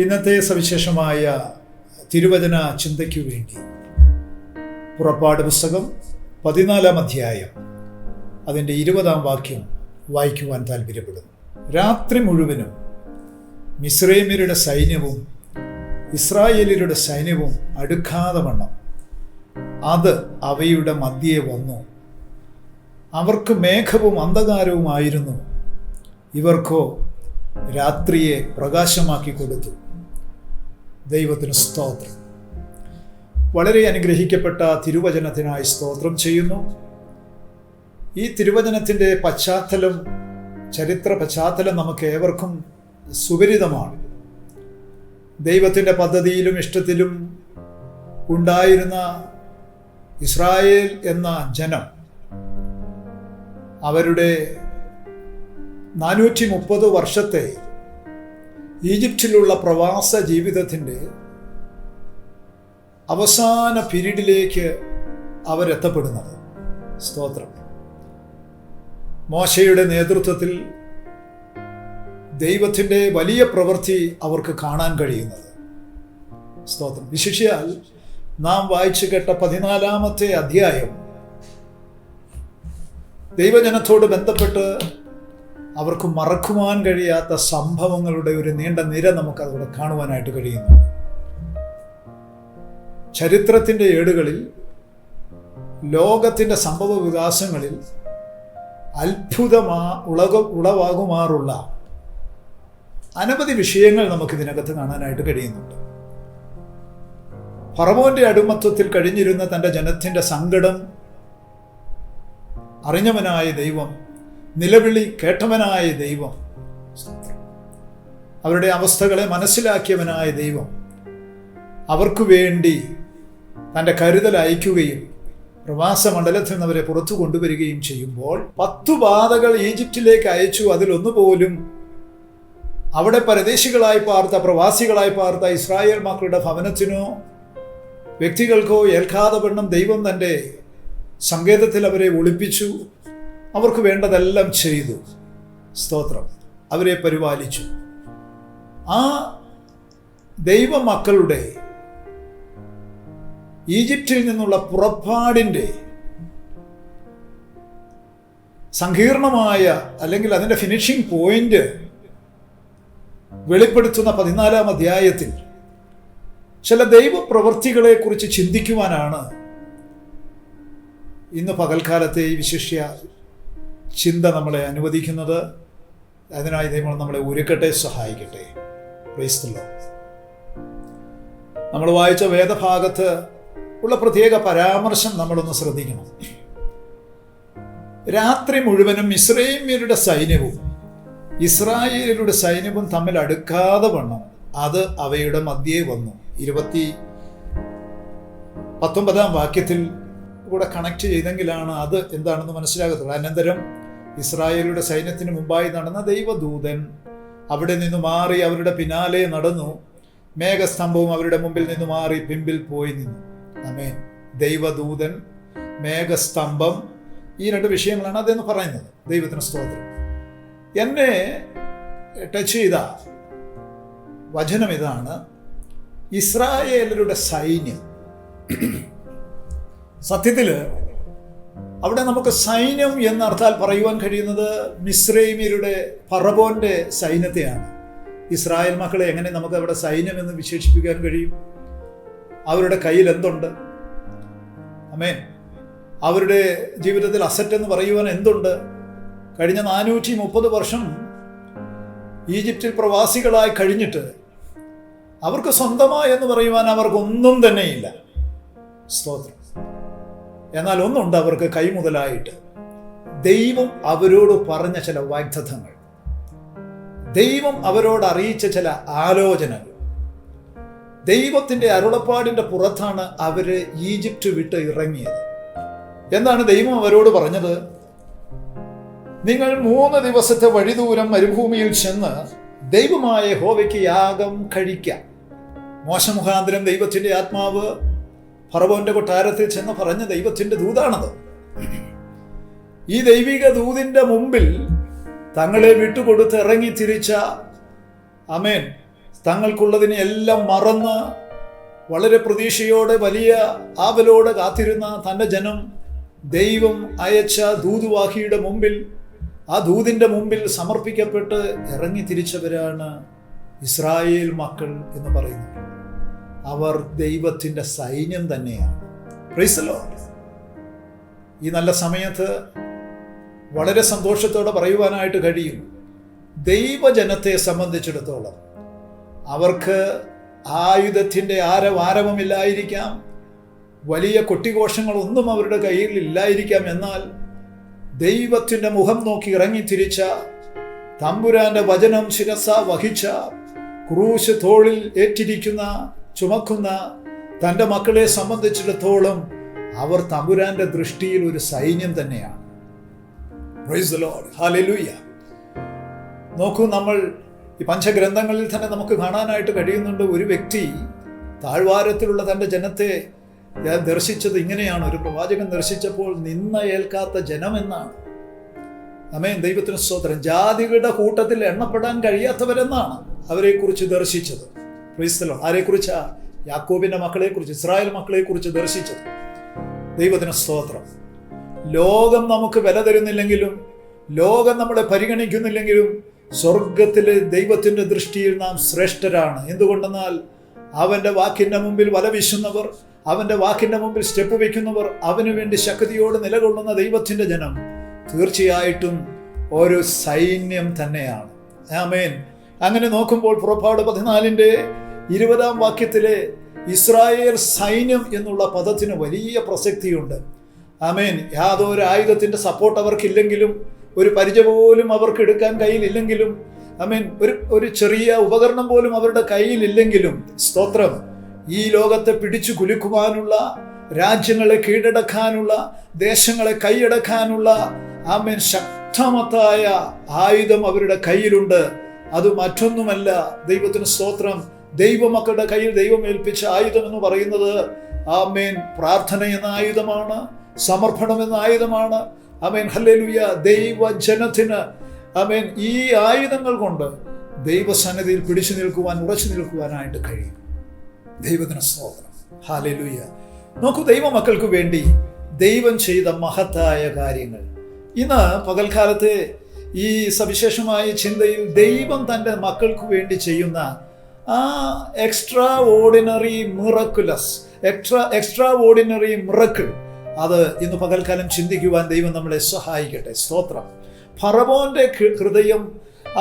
ഇന്നത്തെ സവിശേഷമായ തിരുവചന ചിന്തയ്ക്കു വേണ്ടി പുറപ്പാട് പുസ്തകം 14-ാം അധ്യായം അതിൻ്റെ 20-ാം വാക്യം വായിക്കുവാൻ താല്പര്യപ്പെടുന്നു. രാത്രി മുഴുവനും മിസ്രൈമ്യരുടെ സൈന്യവും ഇസ്രായേല്യരുടെ സൈന്യവും അടുക്കാതെ വണ്ണം അത് അവയുടെ മധ്യേ വന്നു. അവർക്ക് മേഘവും അന്ധകാരവുമായിരുന്നു, ഇവർക്കോ രാത്രിയെ പ്രകാശമാക്കി കൊടുത്തു. ദൈവത്തിന് സ്തോത്രം. വളരെ അനുഗ്രഹിക്കപ്പെട്ട തിരുവചനത്തിനായി സ്തോത്രം ചെയ്യുന്നു. ഈ തിരുവചനത്തിൻ്റെ പശ്ചാത്തലം, ചരിത്ര പശ്ചാത്തലം നമുക്ക് ഏവർക്കും സുപരിതമാണ്. ദൈവത്തിൻ്റെ പദ്ധതിയിലും ഇഷ്ടത്തിലും ഉണ്ടായിരുന്ന ഇസ്രായേൽ എന്ന ജനം അവരുടെ 430 വർഷത്തെ ഈജിപ്തിലുള്ള പ്രവാസ ജീവിതത്തിൻ്റെ അവസാന പീരീഡിലേക്ക് അവരെത്തപ്പെടുന്നത്. സ്തോത്രം. മോശയുടെ നേതൃത്വത്തിൽ ദൈവത്തിൻ്റെ വലിയ പ്രവൃത്തി അവർക്ക് കാണാൻ കഴിയുന്നത്. സ്തോത്രം. വിശേഷിയാൽ നാം വായിച്ചു കേട്ട 14-ാമത്തെ അധ്യായം ദൈവജനത്തോട് ബന്ധപ്പെട്ട് അവർക്ക് മറക്കുവാൻ കഴിയാത്ത സംഭവങ്ങളുടെ ഒരു നീണ്ട നിര നമുക്കവിടെ കാണുവാനായിട്ട് കഴിയുന്നുണ്ട്. ചരിത്രത്തിൻ്റെ ഏടുകളിൽ, ലോകത്തിൻ്റെ സംഭവ വികാസങ്ങളിൽ ഉളവാകുമാറുള്ള അനവധി വിഷയങ്ങൾ നമുക്കിതിനകത്ത് കാണാനായിട്ട് കഴിയുന്നുണ്ട്. ഫറവോന്റെ അടിമത്വത്തിൽ കഴിഞ്ഞിരുന്ന തൻ്റെ ജനത്തിൻ്റെ സങ്കടം അറിഞ്ഞവനായ ദൈവം, നിലവിളി കേട്ടവനായ ദൈവം, അവരുടെ അവസ്ഥകളെ മനസ്സിലാക്കിയവനായ ദൈവം അവർക്ക് വേണ്ടി തൻ്റെ കരുതൽ അയക്കുകയും പ്രവാസ മണ്ഡലത്തിൽ നിന്ന് അവരെ പുറത്തു കൊണ്ടുവരികയും ചെയ്യുമ്പോൾ 10 ബാധകൾ ഈജിപ്തിലേക്ക് അയച്ചു. അതിലൊന്നുപോലും അവിടെ പരദേശികളായി പാർത്ത, പ്രവാസികളായി പാർത്ത ഇസ്രായേൽ മക്കളുടെ ഭവനത്തിനോ വ്യക്തികൾക്കോ ഏൽക്കാതെ വണ്ണം ദൈവം തൻ്റെ സങ്കേതത്തിൽ അവരെ ഒളിപ്പിച്ചു. അവർക്ക് വേണ്ടതെല്ലാം ചെയ്തു. സ്തോത്രം. അവരെ പരിപാലിച്ചു. ആ ദൈവമക്കളുടെ ഈജിപ്തിൽ നിന്നുള്ള പുറപ്പാടിൻ്റെ സങ്കീർണമായ, അല്ലെങ്കിൽ അതിൻ്റെ ഫിനിഷിംഗ് പോയിന്റ് വെളിപ്പെടുത്തുന്ന 14-ാം അധ്യായത്തിൽ ചില ദൈവപ്രവൃത്തികളെ കുറിച്ച് ചിന്തിക്കുവാനാണ് ഇന്ന് പകൽക്കാലത്തെ ഈ വിശിഷ്യ ചിന്ത നമ്മളെ അനുവദിക്കുന്നത്. അതിനായി ദൈവം നമ്മളെ ഒരുക്കട്ടെ, സഹായിക്കട്ടെ. Price the Lord. നമ്മൾ വായിച്ച വേദഭാഗത്ത് ഉള്ള പ്രത്യേക പരാമർശം നമ്മളൊന്ന് ശ്രദ്ധിക്കണം. രാത്രി മുഴുവനും മിസ്രൈമ്യരുടെ സൈന്യവും ഇസ്രായേലിയുടെ സൈന്യവും തമ്മിൽ അടുക്കാതെ വണ്ണം അത് അവയുടെ മധ്യേ വന്നു. 19-ാം വാക്യത്തിൽ കൂടെ കണക്ട് ചെയ്തെങ്കിലാണ് അത് എന്താണെന്ന് മനസ്സിലാകത്തുള്ളൂ. അനന്തരം ഇസ്രായേലിയുടെ സൈന്യത്തിന് മുമ്പായി നടന്ന ദൈവദൂതൻ അവിടെ നിന്ന് മാറി അവരുടെ പിന്നാലെ നടന്നു. മേഘസ്തംഭവും അവരുടെ മുമ്പിൽ നിന്ന് മാറി പിമ്പിൽ പോയി നിന്നു. ആമേൻ. ദൈവദൂതൻ, മേഘസ്തംഭം, ഈ 2 വിഷയങ്ങളാണ് അതെന്ന് പറയുന്നത്. ദൈവത്തിന് സ്തോത്രം. എന്നെ ടച്ച് ചെയ്ത വചനം ഇതാണ്: ഇസ്രായേലരുടെ സൈന്യം. സത്യത്തിൽ അവിടെ നമുക്ക് സൈന്യം എന്നർത്ഥത്താൽ പറയുവാൻ കഴിയുന്നത് മിസ്രൈമ്യരുടെ, ഫറവോന്റെ സൈന്യത്തെയാണ്. ഇസ്രായേൽ മക്കളെ എങ്ങനെ നമുക്ക് അവിടെ സൈന്യം എന്ന് വിശേഷിപ്പിക്കാൻ കഴിയും? അവരുടെ കയ്യിൽ എന്തുണ്ട്? ആമേൻ. അവരുടെ ജീവിതത്തിൽ അസറ്റ് എന്ന് പറയുവാൻ എന്തുണ്ട്? കഴിഞ്ഞ 430 വർഷം ഈജിപ്തിൽ പ്രവാസികളായി കഴിഞ്ഞിട്ട് അവർക്ക് സ്വന്തമായി എന്ന് പറയുവാൻ അവർക്കൊന്നും തന്നെയില്ല. സ്തോത്രം. എന്നാൽ ഒന്നുണ്ട് അവർക്ക് കൈമുതലായിട്ട്: ദൈവം അവരോട് പറഞ്ഞ ചില വാഗ്ദത്തങ്ങൾ, ദൈവം അവരോട് അറിയിച്ച ചില ആലോചനകൾ. ദൈവത്തിൻ്റെ അരുളപ്പാടിൻ്റെ പുറത്താണ് അവര് ഈജിപ്റ്റ് വിട്ട് ഇറങ്ങിയത്. എന്താണ് ദൈവം അവരോട് പറഞ്ഞത്? നിങ്ങൾ 3 ദിവസത്തെ വഴിദൂരം മരുഭൂമിയിൽ ചെന്ന് ദൈവമായ യഹോവയ്ക്ക് യാഗം കഴിക്കാം. മോശ മുഖാന്തരം ദൈവത്തിൻ്റെ ആത്മാവ് ഫറവോന്റെ കൊട്ടാരത്തിൽ ചെന്ന് പറഞ്ഞ ദൈവത്തിൻ്റെ ദൂതാണത്. ഈ ദൈവിക ദൂതിൻ്റെ മുമ്പിൽ തങ്ങളെ വിട്ടുകൊടുത്ത് ഇറങ്ങി തിരിച്ച ആമേൻ തങ്ങൾക്കുള്ളതിനെ എല്ലാം മറന്ന് വളരെ പ്രതീക്ഷയോടെ വലിയ ആവലോടെ കാത്തിരുന്ന തൻ്റെ ജനം ദൈവം അയച്ച ദൂതുവാഹിയുടെ മുമ്പിൽ, ആ ദൂതിൻ്റെ മുമ്പിൽ സമർപ്പിക്കപ്പെട്ട് ഇറങ്ങി തിരിച്ചവരാണ് ഇസ്രായേൽ മക്കൾ എന്ന് പറയുന്നത്. അവർ ദൈവത്തിൻ്റെ സൈന്യം തന്നെയാണ്. Price the Lord. ഈ നല്ല സമയത്ത് വളരെ സന്തോഷത്തോടെ പറയുവാനായിട്ട് കഴിയും, ദൈവജനത്തെ സംബന്ധിച്ചിടത്തോളം അവർക്ക് ആയുധത്തിൻ്റെ ആരവാരവുമില്ലായിരിക്കാം, വലിയ കൊട്ടിഘോഷങ്ങളൊന്നും അവരുടെ കയ്യിൽ ഇല്ലായിരിക്കാം. എന്നാൽ ദൈവത്തിൻ്റെ മുഖം നോക്കി ഇറങ്ങിത്തിരിച്ച, തമ്പുരാന്റെ വചനം ശിരസ വഹിച്ച, ക്രൂശ് തോളിൽ ഏറ്റിരിക്കുന്ന, ചുമക്കുന്ന തൻ്റെ മക്കളെ സംബന്ധിച്ചിടത്തോളം അവർ തമ്പുരാന്റെ ദൃഷ്ടിയിൽ ഒരു സൈന്യം തന്നെയാണ്. Price the lord. ഹല്ലേലൂയ. നോക്കൂ, നമ്മൾ ഈ പഞ്ചഗ്രന്ഥങ്ങളിൽ തന്നെ നമുക്ക് കാണാനായിട്ട് കഴിയുന്നുണ്ട്, ഒരു വ്യക്തി താഴ്വാരത്തിലുള്ള തൻ്റെ ജനത്തെ ദർശിച്ചത് ഇങ്ങനെയാണ്. ഒരു പ്രവാചകൻ ദർശിച്ചപ്പോൾ നിന്ന ഏൽക്കാത്ത ജനമെന്നാണ്. ആമേൻ. ദൈവത്തിന് സ്തോത്രം. ജാതികളുടെ കൂട്ടത്തിൽ എണ്ണപ്പെടാൻ കഴിയാത്തവരെന്നാണ് അവരെക്കുറിച്ച് ദർശിച്ചത്. Praise the lord. ആരെക്കുറിച്ചാ? യാക്കോബിന്റെ മക്കളെക്കുറിച്ച്, ഇസ്രായേൽ മക്കളെക്കുറിച്ച് ദർശിച്ചത്. ദൈവത്തിന് സ്തോത്രം. ലോകം നമുക്ക് വില തരുന്നില്ലെങ്കിലും, ലോകം നമ്മളെ പരിഗണിക്കുന്നില്ലെങ്കിലും, സ്വർഗത്തിലെ ദൈവത്തിൻ്റെ ദൃഷ്ടിയിൽ നാം ശ്രേഷ്ഠരാണ്. എന്തുകൊണ്ടെന്നാൽ അവൻ്റെ വാക്കിൻ്റെ മുമ്പിൽ വല വീശുന്നവർ, അവൻ്റെ വാക്കിൻ്റെ മുമ്പിൽ സ്റ്റെപ്പ് വയ്ക്കുന്നവർ, അവന് വേണ്ടി ശക്തിയോട് നിലകൊള്ളുന്ന ദൈവത്തിൻ്റെ ജനം തീർച്ചയായിട്ടും ഒരു സൈന്യം തന്നെയാണ്. ആമേൻ. അങ്ങനെ നോക്കുമ്പോൾ പുറപ്പാട് 14:20 വാക്യത്തിലെ ഇസ്രായേൽ സൈന്യം എന്നുള്ള പദത്തിന് വലിയ പ്രസക്തിയുണ്ട്. ആമേൻ. യാതൊരു ആയുധത്തിൻ്റെ സപ്പോർട്ട് അവർക്കില്ലെങ്കിലും, ഒരു പരിച പോലും അവർക്ക് എടുക്കാൻ കയ്യിലില്ലെങ്കിലും, ആമേൻ, ഒരു ചെറിയ ഉപകരണം പോലും അവരുടെ കയ്യിലില്ലെങ്കിലും, സ്തോത്രം, ഈ ലോകത്തെ പിടിച്ചു കുലുക്കുവാനുള്ള, രാജ്യങ്ങളെ കീഴടക്കാനുള്ള, ദേശങ്ങളെ കൈയടക്കാനുള്ള, ആമേൻ, ശക്തമത്തായ ആയുധം അവരുടെ കയ്യിലുണ്ട്. അത് മറ്റൊന്നുമല്ല, ദൈവത്തിന് സ്തോത്രം, ദൈവമക്കളുടെ കയ്യിൽ ദൈവം ഏൽപ്പിച്ച ആയുധം എന്ന് പറയുന്നത്, ആമേൻ, പ്രാർത്ഥന എന്ന ആയുധമാണ്, സമർപ്പണം എന്ന ആയുധമാണ്. ആമേൻ. ഹല്ലേലൂയ. ദൈവജനത്തിന് ആമേൻ ഈ ആയുധങ്ങൾ കൊണ്ട് ദൈവസന്നിധിയിൽ പിടിച്ചു നിൽക്കുവാൻ, ഉറച്ചു നിൽക്കുവാനായിട്ട് കഴിയും. ദൈവത്തിന് സ്തോത്രം. ഹല്ലേലൂയ. നോക്കൂ, ദൈവമക്കൾക്ക് വേണ്ടി ദൈവം ചെയ്ത മഹത്തായ കാര്യങ്ങൾ. ഇന്ന് പകൽക്കാലത്തെ ഈ സവിശേഷമായ ചിന്തയിൽ ദൈവം തൻ്റെ മക്കൾക്ക് വേണ്ടി ചെയ്യുന്ന ആ എക്സ്ട്രാ ഓർഡിനറി മിറക്കിൾ, അത് ഇന്ന് പകൽക്കാലം ചിന്തിക്കുവാൻ ദൈവം നമ്മളെ സഹായിക്കട്ടെ. സ്തോത്രം. ഫറവോന്റെ ഹൃദയം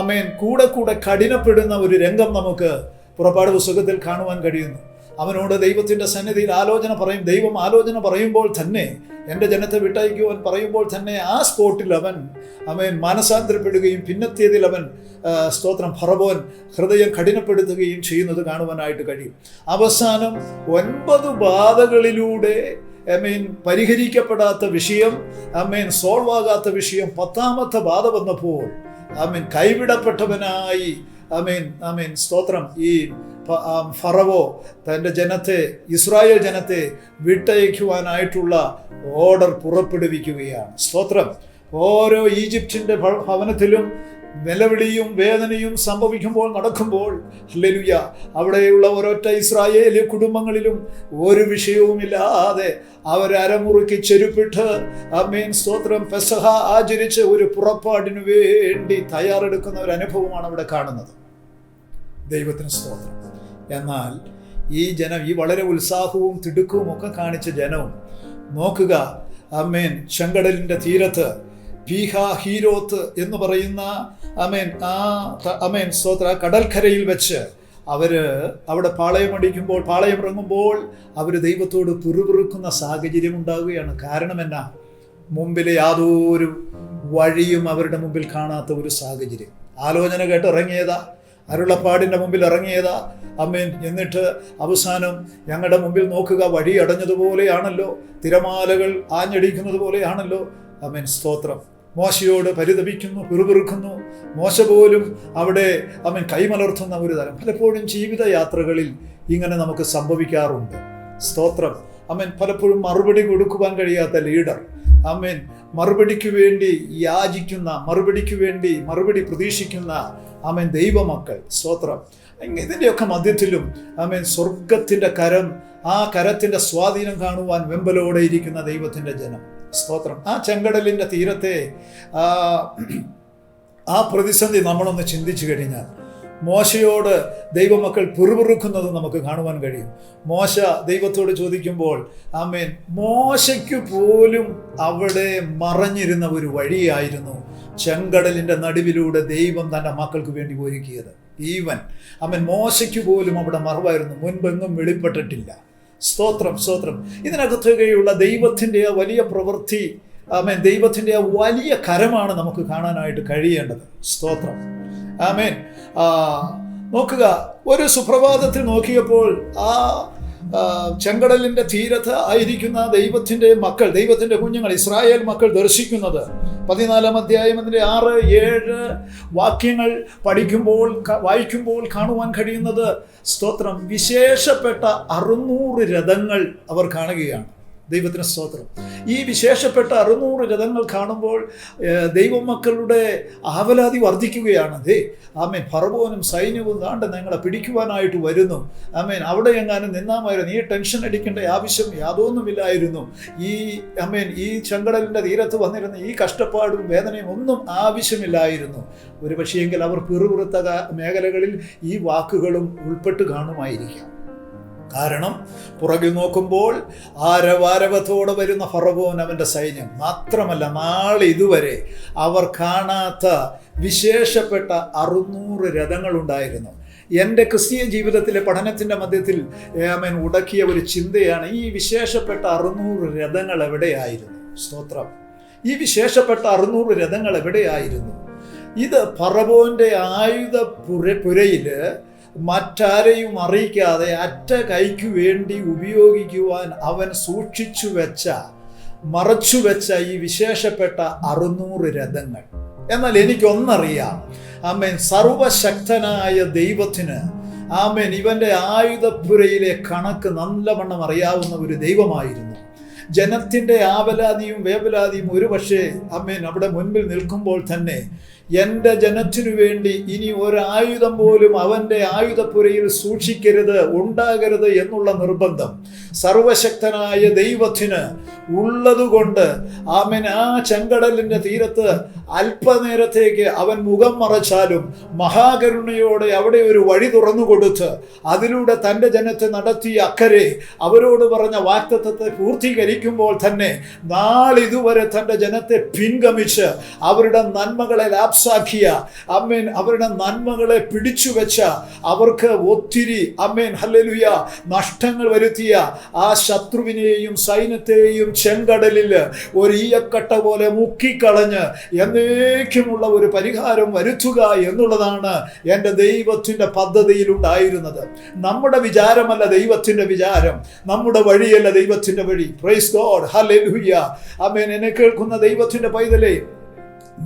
ആമേൻ കൂടെ കൂടെ കഠിനപ്പെടുന്ന ഒരു രംഗം നമുക്ക് പുറപ്പാട് പുസ്തകത്തിൽ കാണുവാൻ കഴിയുന്നു. അവനോട് ദൈവത്തിൻ്റെ സന്നിധിയിൽ ആലോചന പറയും. ദൈവം ആലോചന പറയുമ്പോൾ തന്നെ, എൻ്റെ ജനത്തെ വിട്ടയക്കുവാൻ പറയുമ്പോൾ തന്നെ, ആ സ്പോട്ടിൽ അവൻ മാനസാന്തരപ്പെടുകയും പിന്നത്തേതിൽ അവൻ സ്തോത്രം ഫറവോൻ ഹൃദയം കഠിനപ്പെടുത്തുകയും ചെയ്യുന്നത് കാണുവാനായിട്ട് കഴിയും. അവസാനം 9 ബാധകളിലൂടെ പരിഹരിക്കപ്പെടാത്ത വിഷയം, സോൾവ് ആകാത്ത വിഷയം, 10ാമത്തെ ബാധ വന്നപ്പോൾ കൈവിടപ്പെട്ടവനായി സ്തോത്രം ഈ ഫറവോ തൻ്റെ ജനത്തെ, ഇസ്രായേൽ ജനത്തെ വിട്ടയക്കുവാനായിട്ടുള്ള ഓർഡർ പുറപ്പെടുവിക്കുകയാണ്. സ്തോത്രം. ഓരോ ഈജിപ്തിൻ്റെ ഭവനത്തിലും നിലവിളിയും വേദനയും സംഭവിക്കുമ്പോൾ, നടക്കുമ്പോൾ, ഹല്ലേലൂയ, അവിടെയുള്ള ഒരൊറ്റ ഇസ്രായേലി കുടുംബങ്ങളിലും ഒരു വിഷയവുമില്ലാതെ അവരമുറുക്കി ചെരുപ്പിട്ട് സ്തോത്രം പെസഹ ആചരിച്ച് ഒരു പുറപ്പാടിനു വേണ്ടി തയ്യാറെടുക്കുന്ന ഒരു അനുഭവമാണ് അവിടെ കാണുന്നത്. ദൈവത്തിന് സ്തോത്രം. എന്നാൽ ഈ ജനം, ഈ വളരെ ഉത്സാഹവും തിടുക്കവും ഒക്കെ കാണിച്ച ജനവും നോക്കുക, ചെങ്കടലിൻ്റെ തീരത്ത് പീഹ-ഹീരോത്ത് എന്ന് പറയുന്ന സ്തോത്ര കടൽക്കരയിൽ വെച്ച് അവിടെ പാളയമടിക്കുമ്പോൾ, പാളയമിറങ്ങുമ്പോൾ അവർ ദൈവത്തോട് പിറുപിറുക്കുന്ന സാഹചര്യം ഉണ്ടാവുകയാണ്. കാരണം എന്നാ? മുമ്പിലെ യാതൊരു വഴിയും അവരുടെ മുമ്പിൽ കാണാത്ത ഒരു സാഹചര്യം. ആലോചന കേട്ട് ഇറങ്ങിയതാ, അരുളപ്പാടിൻ്റെ മുമ്പിൽ ഇറങ്ങിയതാ. എന്നിട്ട് അവസാനം ഞങ്ങളുടെ മുമ്പിൽ നോക്കുക, വഴി അടഞ്ഞതുപോലെയാണല്ലോ, തിരമാലകൾ ആഞ്ഞടിക്കുന്നത് പോലെയാണല്ലോ. സ്തോത്രം. മോശയോട് പരിതപിക്കുന്നു, പിറുപിറുക്കുന്നു. മോശ പോലും അവിടെ കൈമലർത്തുന്ന ഒരു തരം. പലപ്പോഴും ജീവിതയാത്രകളിൽ ഇങ്ങനെ നമുക്ക് സംഭവിക്കാറുണ്ട്. സ്തോത്രം. പലപ്പോഴും മറുപടി കൊടുക്കുവാൻ കഴിയാത്ത ലീഡർ, മറുപടിക്ക് വേണ്ടി യാചിക്കുന്ന, മറുപടി പ്രതീക്ഷിക്കുന്ന ദൈവമക്കൾ. സ്തോത്രം. ഇതിൻ്റെയൊക്കെ മധ്യത്തിലും ആമേൻ സ്വർഗത്തിൻ്റെ കരം, ആ കരത്തിൻ്റെ സ്വാധീനം കാണുവാൻ വെമ്പലോടെ ഇരിക്കുന്ന ദൈവത്തിൻ്റെ ജനം. സ്തോത്രം. ആ ചെങ്കടലിൻ്റെ തീരത്തെ ആ പ്രതിസന്ധി നമ്മളൊന്ന് ചിന്തിച്ചു കഴിഞ്ഞാൽ മോശയോട് ദൈവമക്കൾ പിറുപിറുക്കുന്നത് നമുക്ക് കാണുവാൻ കഴിയും. മോശ ദൈവത്തോട് ചോദിക്കുമ്പോൾ ആമേൻ മോശയ്ക്ക് പോലും അവിടെ മറഞ്ഞിരുന്ന ഒരു വഴിയായിരുന്നു ചെങ്കടലിൻ്റെ നടുവിലൂടെ ദൈവം തൻ്റെ മക്കൾക്ക് വേണ്ടി ഒരുക്കിയത്. ഈവൻ ആമേൻ മോശയ്ക്ക് പോലും അവിടെ മറവായിരുന്നു, മുൻപെങ്ങും വെളിപ്പെട്ടിട്ടില്ല. സ്തോത്രം, സ്തോത്രം. ഇതിനകത്തൊക്കെയുള്ള ദൈവത്തിൻ്റെ ആ വലിയ പ്രവൃത്തി, ആമേൻ, ദൈവത്തിൻ്റെ ആ വലിയ കരമാണ് നമുക്ക് കാണാനായിട്ട് കഴിയേണ്ടത്. സ്തോത്രം, ആമേൻ. നോക്കുക, ഒരു സുപ്രഭാതത്തിൽ നോക്കിയപ്പോൾ ആ ചെങ്കടലിൻ്റെ തീരത്ത് ആയിരിക്കുന്ന ദൈവത്തിൻ്റെ മക്കൾ, ദൈവത്തിൻ്റെ കുഞ്ഞുങ്ങൾ, ഇസ്രായേൽ മക്കൾ ദർശിക്കുന്നത് 14-ാം അധ്യായം അതിൻ്റെ 6-7 വാക്യങ്ങൾ വായിക്കുമ്പോൾ കാണുവാൻ കഴിയുന്നത്, സ്തോത്രം, വിശേഷപ്പെട്ട 600 രഥങ്ങൾ അവർ കാണുകയാണ്. ദൈവത്തിന് സ്തോത്രം. ഈ വിശേഷപ്പെട്ട 600 രഥങ്ങൾ കാണുമ്പോൾ ദൈവമക്കളുടെ ആവലാതി വർദ്ധിക്കുകയാണ്. ആമേൻ, ഫറവോനും സൈന്യവും ദാണ്ട് ഞങ്ങളെ പിടിക്കുവാനായിട്ട് വരുന്നു. ആമേൻ, അവിടെ എങ്ങാനും നിന്നാമായിരുന്നു, ഈ ടെൻഷൻ അടിക്കേണ്ട ആവശ്യം യാതൊന്നുമില്ലായിരുന്നു. ഈ ചെങ്കടലിൻ്റെ തീരത്ത് വന്നിരുന്ന ഈ കഷ്ടപ്പാടും വേദനയും ഒന്നും ആവശ്യമില്ലായിരുന്നു. ഒരു പക്ഷേയെങ്കിൽ അവർ പിറുപിറുത്ത മേഖലകളിൽ ഈ വാക്കുകളും ഉൾപ്പെട്ട് കാണുമായിരിക്കാം. കാരണം പുറകിൽ നോക്കുമ്പോൾ ആരവാരവത്തോടെ വരുന്ന ഫറവോൻ, അവൻ്റെ സൈന്യം, മാത്രമല്ല നാളെ ഇതുവരെ അവർ കാണാത്ത വിശേഷപ്പെട്ട 600 രഥങ്ങളുണ്ടായിരുന്നു. എൻ്റെ ക്രിസ്തീയ ജീവിതത്തിലെ പഠനത്തിൻ്റെ മധ്യത്തിൽ ആമേൻ ഉടക്കിയ ഒരു ചിന്തയാണ്, ഈ വിശേഷപ്പെട്ട 600 രഥങ്ങൾ എവിടെയായിരുന്നു? സ്തോത്രം. ഈ വിശേഷപ്പെട്ട 600 രഥങ്ങൾ എവിടെയായിരുന്നു? ഇത് ഫറവോൻ്റെ ആയുധപുരയിൽ മറ്റാരെയും അറിയിക്കാതെ അറ്റ കൈക്ക് വേണ്ടി ഉപയോഗിക്കുവാൻ അവൻ മറച്ചുവെച്ച ഈ വിശേഷപ്പെട്ട 600 രഥങ്ങൾ. എന്നാൽ എനിക്കൊന്നറിയാം, ആമേൻ, സർവശക്തനായ ദൈവത്തിന്, ആമേൻ, ഇവൻ്റെ ആയുധപുരയിലെ കണക്ക് നല്ലവണ്ണം അറിയാവുന്ന ഒരു ദൈവമായിരുന്നു. ജനത്തിൻ്റെ ആവലാതിയും വേവലാതിയും ഒരുപക്ഷെ ആമേൻ അവിടെ മുൻപിൽ നിൽക്കുമ്പോൾ തന്നെ എൻ്റെ ജനത്തിനു വേണ്ടി ഇനി ഒരായുധം പോലും അവൻ്റെ ആയുധപ്പുരയിൽ സൂക്ഷിക്കരുത്, ഉണ്ടാകരുത് എന്നുള്ള നിർബന്ധം സർവശക്തനായ ദൈവത്തിന് ഉള്ളതുകൊണ്ട് ആമേൻ ആ ചെങ്കടലിൻ്റെ തീരത്ത് അല്പനേരത്തേക്ക് അവൻ മുഖം മറച്ചാലും മഹാകരുണയോടെ അവിടെ ഒരു വഴി തുറന്നു കൊടുത്ത് അതിലൂടെ തൻ്റെ ജനത്തെ നടത്തി അക്കരെ അവരോട് പറഞ്ഞ വാഗ്ദത്തത്തെ പൂർത്തീകരിക്കുമ്പോൾ തന്നെ നാളിതുവരെ തൻ്റെ ജനത്തെ പിൻഗമിച്ച് അവരുടെ നന്മകളെ ലാപ്സാക്കിയ, ആമേൻ, അവരുടെ നന്മകളെ പിടിച്ചു വെച്ച, അവർക്ക് ഒത്തിരി, ആമേൻ, ഹല്ലേലൂയ, നഷ്ടങ്ങൾ വരുത്തിയ ആ ശത്രുവിനെയും സൈന്യത്തെയും ചെങ്കടലിൽ ഒരു ഈയക്കട്ട പോലെ മുക്കിക്കളഞ്ഞ് എന്നേക്കുമുള്ള ഒരു പരിഹാരം വരുത്തുക എന്നുള്ളതാണ് എൻ്റെ ദൈവത്തിൻ്റെ പദ്ധതിയിലുണ്ടായിരുന്നത്. നമ്മുടെ വിചാരമല്ല ദൈവത്തിൻ്റെ വിചാരം, നമ്മുടെ വഴിയല്ല ദൈവത്തിൻ്റെ വഴി. പ്രൈസ് ഗോഡ്, ഹല്ലേലൂയ, ആമേൻ. എന്നെ കേൾക്കുന്ന ദൈവത്തിൻ്റെ പൈതലേ,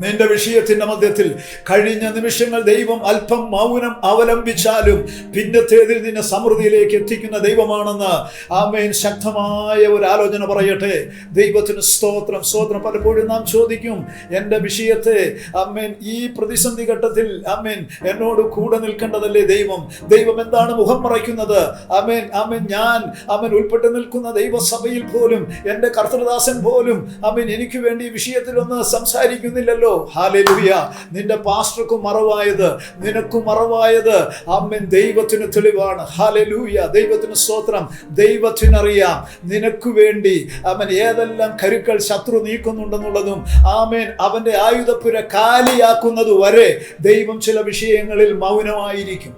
നിന്റെ വിഷയത്തിന്റെ മധ്യത്തിൽ കഴിഞ്ഞ നിമിഷങ്ങൾ ദൈവം അല്പം മൗനം അവലംബിച്ചാലും പിന്നത്തേതിൽ നിന്നെ സമൃദ്ധിയിലേക്ക് എത്തിക്കുന്ന ദൈവമാണെന്ന് ആമേൻ ശക്തമായ ഒരു ആലോചന പറയട്ടെ. ദൈവത്തിന് സ്തോത്രം, സ്തോത്രം. പലപ്പോഴും നാം ചോദിക്കും, എൻ്റെ വിഷയത്തെ, ആമേൻ, ഈ പ്രതിസന്ധി ഘട്ടത്തിൽ ആമേൻ എന്നോട് കൂടെ നിൽക്കേണ്ടതല്ലേ ദൈവം? ദൈവം എന്താണ് മുഖം മറയ്ക്കുന്നത്? ആമേൻ, ആമേൻ, ഞാൻ ആമേൻ ഉൾപ്പെട്ട് നിൽക്കുന്ന ദൈവസഭയിൽ പോലും എൻ്റെ കർത്തൃദാസൻ പോലും ആമേൻ എനിക്ക് വേണ്ടി ഈ വിഷയത്തിലൊന്ന് സംസാരിക്കുന്നില്ല. ഹല്ലേലൂയ. നിന്റെ പാസ്റ്റർക്കും മറവായത്, നിനക്കും മറവായത് ആമേൻ ദൈവത്തിന് തെളിവാണ്. ഹല്ലേലൂയ, ദൈവത്തിന് സ്തോത്രം. ദൈവത്തിനറിയാം നിനക്ക് വേണ്ടി ആമേൻ ഏതെല്ലാം കരുക്കൾ ശത്രു നീക്കുന്നുണ്ടെന്നുള്ളതും ആമേൻ അവന്റെ ആയുധപ്പുര കാലിയാക്കുന്നത് വരെ ദൈവം ചില വിഷയങ്ങളിൽ മൗനമായിരിക്കും.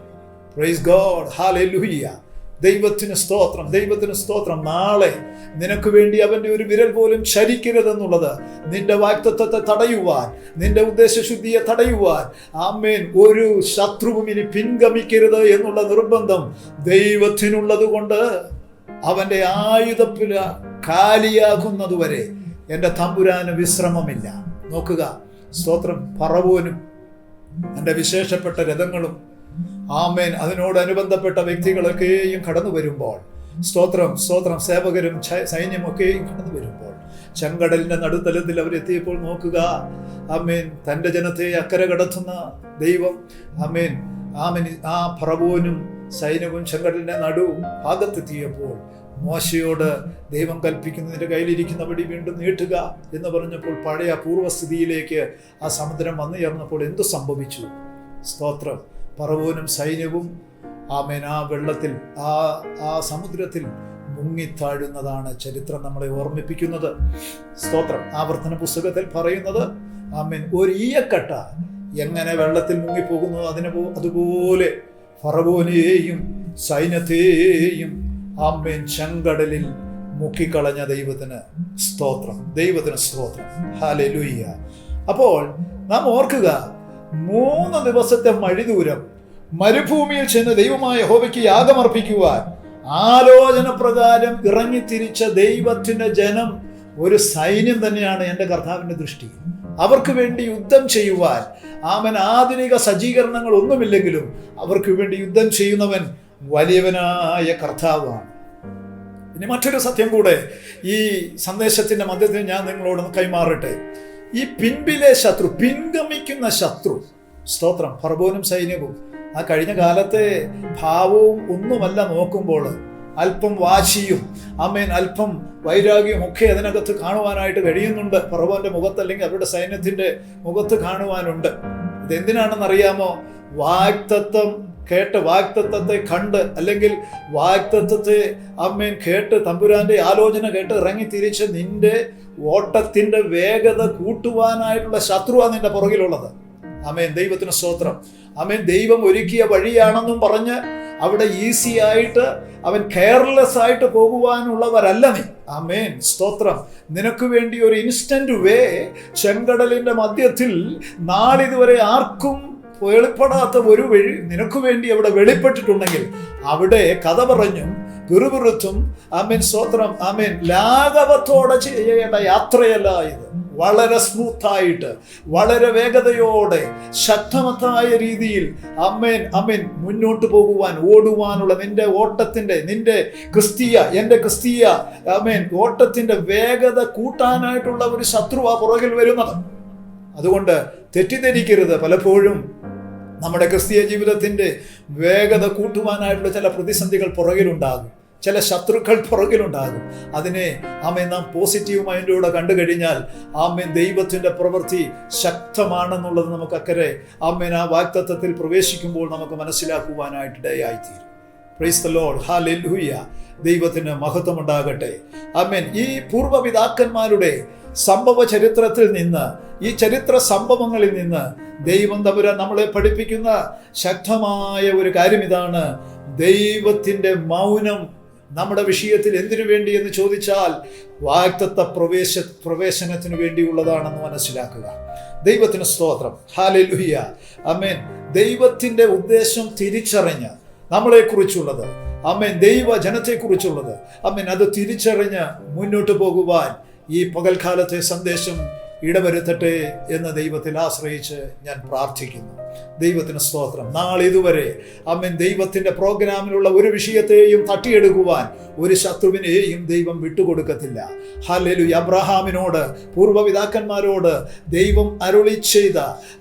Praise God, hallelujah. ദൈവത്തിന് സ്തോത്രം, ദൈവത്തിന് സ്തോത്രം. നാളെ നിനക്ക് വേണ്ടി അവൻ്റെ ഒരു വിരൽ പോലും ചലിക്കരുതെന്നുള്ളത്, നിന്റെ വാഗ്ദത്തത്തെ തടയുവാൻ, നിന്റെ ഉദ്ദേശശുദ്ധിയെ തടയുവാൻ ആമേൻ ഒരു ശത്രുവും ഇനി പിൻഗമിക്കരുത് എന്നുള്ള നിർബന്ധം ദൈവത്തിനുള്ളത് കൊണ്ട് അവൻ്റെ ആയുധപ്പുര കാലിയാകുന്നതുവരെ എൻ്റെ തമ്പുരാന് വിശ്രമമില്ല. നോക്കുക, സ്തോത്രം. ഫറവോനും എൻ്റെ വിശേഷപ്പെട്ട രഥങ്ങളും ആമേൻ അതിനോടനുബന്ധപ്പെട്ട വ്യക്തികളൊക്കെയും കടന്നു വരുമ്പോൾ, സ്തോത്രം, സ്തോത്രം, സേവകരും സൈന്യമൊക്കെയും കടന്നു വരുമ്പോൾ, ചെങ്കടലിന്റെ നടുത്തലത്തിൽ അവരെത്തിയപ്പോൾ നോക്കുക, ആമേൻ, തൻ്റെ ജനത്തെ അക്കരെ കടത്തുന്ന ദൈവം, ആമേൻ, ആ ഫറവോനും സൈന്യവും ചെങ്കടലിന്റെ നടുവും ഭാഗത്തെത്തിയപ്പോൾ മോശയോട് ദൈവം കൽപ്പിക്കുന്നു, നിന്റെ കയ്യിലിരിക്കുന്ന വടി വീണ്ടും നീട്ടുക എന്ന് പറഞ്ഞപ്പോൾ പഴയ പൂർവ്വസ്ഥിതിയിലേക്ക് ആ സമുദ്രം വന്നു ചേർന്നപ്പോൾ എന്തു സംഭവിച്ചു? സ്തോത്രം. ഫറവോനും സൈന്യവും ആ വെള്ളത്തിൽ ആ സമുദ്രത്തിൽ മുങ്ങിത്താഴുന്നതാണ് ചരിത്രം നമ്മളെ ഓർമ്മിപ്പിക്കുന്നത്. സ്തോത്രം. ആവർത്തന പുസ്തകത്തിൽ പറയുന്നത് ഒരു ഈയക്കട്ട എങ്ങനെ വെള്ളത്തിൽ മുങ്ങിപ്പോകുന്നു അതുപോലെ ഫറവോനെയും സൈന്യത്തെയും ചെങ്കടലിൽ മുക്കിക്കളഞ്ഞ ദൈവത്തിന് സ്തോത്രം. ദൈവത്തിന് സ്തോത്രം. ഹല്ലേലൂയ. അപ്പോൾ നാം ഓർക്കുക, 3 ദിവസത്തെ വഴിദൂരം മരുഭൂമിയിൽ ചെന്ന് ദൈവമായ യഹോവയ്ക്ക് യാഗമർപ്പിക്കുവാൻ ആലോചന പ്രകാരം ഇറങ്ങിത്തിരിച്ച ദൈവത്തിന്റെ ജനം ഒരു സൈന്യം തന്നെയാണ് എൻ്റെ കർത്താവിൻ്റെ ദൃഷ്ടി. അവർക്ക് വേണ്ടി യുദ്ധം ചെയ്യുവാൻ ആധുനിക സജ്ജീകരണങ്ങൾ ഒന്നുമില്ലെങ്കിലും അവർക്ക് വേണ്ടി യുദ്ധം ചെയ്യുന്നവൻ വലിയവനായ കർത്താവാണ്. ഇനി മറ്റൊരു സത്യം കൂടെ ഈ സന്ദേശത്തിന്റെ മധ്യത്തിൽ ഞാൻ നിങ്ങളോട് കൈമാറട്ടെ. ഈ പിൻപിലെ ശത്രു, പിൻഗമിക്കുന്ന ശത്രു, സ്തോത്രം, ഫറവോനും സൈന്യവും ആ കഴിഞ്ഞ കാലത്തെ ഭാവവും ഒന്നുമല്ല നോക്കുമ്പോൾ അല്പം വാശിയും അല്പം വൈരാഗ്യവും ഒക്കെ അതിനകത്ത് കാണുവാനായിട്ട് കഴിയുന്നുണ്ട്. ഫറവോന്റെ മുഖത്ത് അല്ലെങ്കിൽ അവരുടെ സൈന്യത്തിന്റെ മുഖത്ത് കാണുവാനുണ്ട്. ഇതെന്തിനാണെന്നറിയാമോ? വാഗ്ദത്തത്തെ കണ്ട് അല്ലെങ്കിൽ വാഗ്ദത്തത്തെ കേട്ട് തമ്പുരാന്റെ ആലോചന കേട്ട് ഇറങ്ങി തിരിച്ച് നിന്റെ ഓട്ടത്തിന്റെ വേഗത കൂട്ടുവാനായിട്ടുള്ള ശത്രുവാണ് നിന്റെ പുറകിലുള്ളത്. ദൈവത്തിന് സ്തോത്രം. ദൈവം ഒരുക്കിയ വഴിയാണെന്നും പറഞ്ഞ് അവിടെ ഈസി ആയിട്ട് കെയർലെസ് ആയിട്ട് പോകുവാനുള്ളവരല്ല നീ. സ്തോത്രം. നിനക്ക് വേണ്ടി ഒരു ഇൻസ്റ്റന്റ് വേ ചെങ്കടലിന്റെ മധ്യത്തിൽ നാളിതുവരെ ആർക്കും വെളിപ്പെടാത്ത ഒരു വഴി നിനക്ക് വേണ്ടി അവിടെ വെളിപ്പെട്ടിട്ടുണ്ടെങ്കിൽ അവിടെ കഥ പറഞ്ഞും പിറുപിറുത്തും സ്തോത്രം ലാഘവത്തോടെ ചെയ്യേണ്ട യാത്രയല്ല ഇത്. വളരെ സ്മൂത്തായിട്ട്, വളരെ വേഗതയോടെ, ശക്തമത്തായ രീതിയിൽ മുന്നോട്ട് പോകുവാൻ, ഓടുവാനുള്ള നിന്റെ ഓട്ടത്തിന്റെ, എൻ്റെ ക്രിസ്തീയ ഓട്ടത്തിന്റെ വേഗത കൂട്ടാനായിട്ടുള്ള ഒരു ശത്രുവാ പുറകിൽ വരുന്നത്. അതുകൊണ്ട് തെറ്റിദ്ധരിക്കരുത്. പലപ്പോഴും നമ്മുടെ ക്രിസ്തീയ ജീവിതത്തിന്റെ വേഗത കൂട്ടുവാനായിട്ടുള്ള ചില പ്രതിസന്ധികൾ പുറകിലുണ്ടാകും, ചില ശത്രുക്കൾ പുറകിലുണ്ടാകും. അതിനെ നാം പോസിറ്റീവ് മൈൻഡോടെ കണ്ടു കഴിഞ്ഞാൽ ദൈവത്തിന്റെ പ്രവൃത്തി ശക്തമാണെന്നുള്ളത് നമുക്ക് അക്കരെ ആ വാഗ്ദത്തത്തിൽ പ്രവേശിക്കുമ്പോൾ നമുക്ക് മനസ്സിലാക്കുവാനായിട്ട് ഇടയായിത്തീരും. Praise the lord. ഹല്ലേലൂയ. ദൈവത്തിന് മഹത്വമുണ്ടാകട്ടെ. ഈ പൂർവ്വപിതാക്കന്മാരുടെ സംഭവ ചരിത്രത്തിൽ നിന്ന്, ഈ ചരിത്ര സംഭവങ്ങളിൽ നിന്ന് ദൈവം തമ്പുരാൻ നമ്മളെ പഠിപ്പിക്കുന്ന ശക്തമായ ഒരു കാര്യം ഇതാണ്: ദൈവത്തിന്റെ മൗനം നമ്മുടെ വിഷയത്തിൽ എന്തിനു വേണ്ടി എന്ന് ചോദിച്ചാൽ വാഗ്ദത്ത പ്രവേശനത്തിന് വേണ്ടിയുള്ളതാണെന്ന് മനസ്സിലാക്കുക. ദൈവത്തിന് സ്തോത്രം. ഹല്ലേലൂയ. ദൈവത്തിന്റെ ഉദ്ദേശം തിരിച്ചറിഞ്ഞ് നമ്മളെക്കുറിച്ചുള്ളത്, ദൈവ ജനത്തെക്കുറിച്ചുള്ളത് അത് തിരിച്ചറിഞ്ഞ് മുന്നോട്ട് പോകുവാൻ ഈ പകൽക്കാലത്തെ സന്ദേശം ഇടവരുത്തട്ടെ എന്ന് ദൈവത്തിൽ ആശ്രയിച്ച് ഞാൻ പ്രാർത്ഥിക്കുന്നു. ദൈവത്തിന് സ്തോത്രം. നാളിതുവരെ ദൈവത്തിന്റെ പ്രോഗ്രാമിലുള്ള ഒരു വിഷയത്തെയും തട്ടിയെടുക്കുവാൻ ഒരു ശത്രുവിനെയും ദൈവം വിട്ടുകൊടുക്കത്തില്ല. ഹല്ലേലൂയ. അബ്രഹാമിനോട്, പൂർവ്വപിതാക്കന്മാരോട് ദൈവം അരുളി ചെയ്ത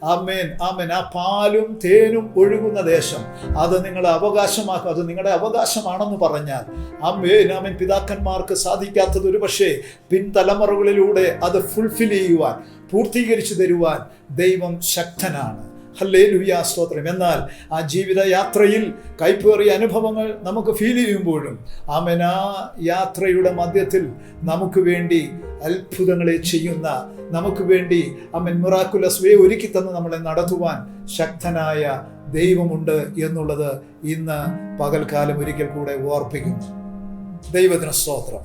ആ പാലും തേനും ഒഴുകുന്ന ദേശം അത് നിങ്ങളെ അവകാശമാക്കുക, അത് നിങ്ങളുടെ അവകാശമാണെന്ന് പറഞ്ഞാൽ പിതാക്കന്മാർക്ക് സാധിക്കാത്തത് ഒരു പക്ഷേ പിൻതലമുറകളിലൂടെ അത് ഫുൾഫിൽ ചെയ്യുവാൻ, പൂർത്തീകരിച്ചു തരുവാൻ ദൈവം ശക്തനാണ്. ഹല്ലേലൂയ. സ്തോത്രം. എന്നാൽ ആ ജീവിതയാത്രയിൽ കൈപ്പേറിയ അനുഭവങ്ങൾ നമുക്ക് ഫീൽ ചെയ്യുമ്പോഴും ആ യാത്രയുടെ മധ്യത്തിൽ നമുക്ക് വേണ്ടി അത്ഭുതങ്ങളെ ചെയ്യുന്ന, നമുക്ക് വേണ്ടി മിറാക്കുലസ് വേ ഒരുക്കി തന്ന് നമ്മളെ നടത്തുവാൻ ശക്തനായ ദൈവമുണ്ട് എന്നുള്ളത് ഇന്ന് പകൽക്കാലം ഒരിക്കൽ കൂടെ ഓർപ്പിക്കുന്നു. ദൈവത്തിന് സ്തോത്രം.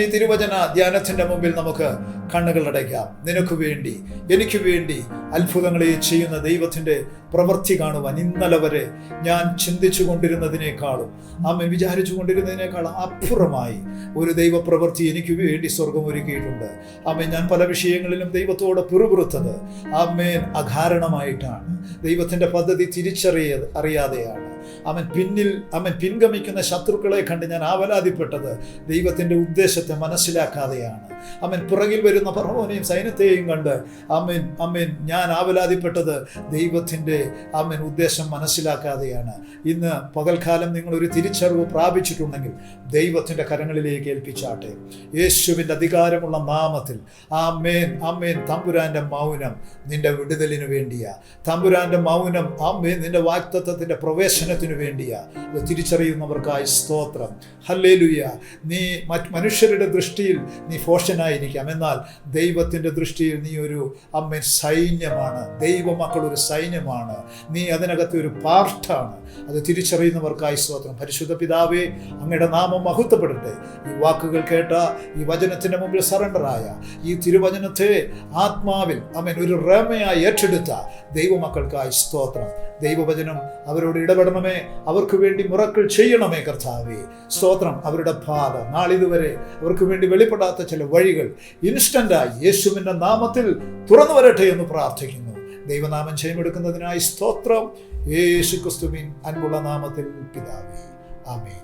ഈ തിരുവചന ധ്യാനത്തിന്റെ മുമ്പിൽ നമുക്ക് കണ്ണുകൾ അടയ്ക്കാം. നിനക്ക് വേണ്ടി, എനിക്ക് വേണ്ടി അത്ഭുതങ്ങളെ ചെയ്യുന്ന ദൈവത്തിന്റെ പ്രവൃത്തി കാണുവാൻ ഇന്നലെ വരെ ഞാൻ ചിന്തിച്ചു കൊണ്ടിരുന്നതിനേക്കാളും വിചാരിച്ചു കൊണ്ടിരുന്നതിനേക്കാളും അപ്പുറമായി ഒരു ദൈവപ്രവൃത്തി എനിക്ക് വേണ്ടി സ്വർഗം ഒരുക്കിയിട്ടുണ്ട്. ഞാൻ പല വിഷയങ്ങളിലും ദൈവത്തോട് പിറുപിറുത്തത് അകാരണമായിട്ടാണ്. ദൈവത്തിന്റെ പദ്ധതി അറിയാതെയാണ്. പിൻഗമിക്കുന്ന ശത്രുക്കളെ കണ്ട് ഞാൻ ആവലാതിപ്പെട്ടു. ആവലാതിപ്പെട്ടത് ദൈവത്തിൻ്റെ ഉദ്ദേശത്തെ മനസ്സിലാക്കാതെയാണ്. ആമേൻ. പുറകിൽ വരുന്ന ഫറവോനെയും സൈന്യത്തെയും കണ്ട് ആമേൻ ഞാൻ ആവലാതിപ്പെട്ടത് ദൈവത്തിൻ്റെ ഉദ്ദേശം മനസ്സിലാക്കാതെയാണ്. ഇന്ന് പകൽക്കാലം നിങ്ങളൊരു തിരിച്ചറിവ് പ്രാപിച്ചിട്ടുണ്ടെങ്കിൽ ദൈവത്തിൻ്റെ കരങ്ങളിലേക്ക് ഏൽപ്പിച്ചാട്ടെ. യേശുവിൻ്റെ അധികാരമുള്ള നാമത്തിൽ ആമേൻ. തമ്പുരാൻ്റെ മൗനം നിന്റെ വിടുതലിന് വേണ്ടിയാ. തമ്പുരാൻ്റെ മൗനം നിന്റെ വാഗ്ദത്തത്തിൻ്റെ പ്രവേശനത്തിനു വേണ്ടിയാ. അത് തിരിച്ചറിയുന്നവർക്കായി സ്തോത്രം. ഹല്ലേലൂയ. നീ മനുഷ്യരുടെ ദൃഷ്ടിയിൽ നീ ഫോഷനായിരിക്കാം, എന്നാൽ ദൈവത്തിൻ്റെ ദൃഷ്ടിയിൽ നീ ഒരു സൈന്യമാണ്. ദൈവമക്കൾ ഒരു സൈന്യമാണ്. നീ അതിനകത്ത് ഒരു പാർട്ടാണ്. അത് തിരിച്ചറിയുന്നവർക്കായി സ്തോത്രം. പരിശുദ്ധ പിതാവേ, അങ്ങയുടെ നാമം മഹത്വപ്പെടട്ടെ. ഈ വാക്കുകൾ കേട്ട, ഈ വചനത്തിൻ്റെ മുമ്പിൽ സറണ്ടറായ, ഈ തിരുവചനത്തെ ആത്മാവിൽ ഒരു റേമയായി ഏറ്റെടുത്ത ദൈവമക്കൾക്കായി സ്തോത്രം. ദൈവവചനം അവരോട് ഇടപെടണമേ. അവർക്ക് വേണ്ടി മിറക്കിൾ ചെയ്യണമേ കർത്താവേ. സ്തോത്രം. അവരുടെ പാത നാളിതുവരെ അവർക്ക് വേണ്ടി വെളിപ്പെടാത്ത ചില വഴികൾ ഇൻസ്റ്റന്റായി യേശുവിൻ്റെ നാമത്തിൽ തുറന്നു വരട്ടെ എന്ന് പ്രാർത്ഥിക്കുന്നു. ദൈവനാമം ജയമെടുക്കുന്നതിനായി സ്തോത്രം. യേശു ക്രിസ്തുവിൻ അൻപുള്ള നാമത്തിൽ പിതാവേ. ആമേൻ.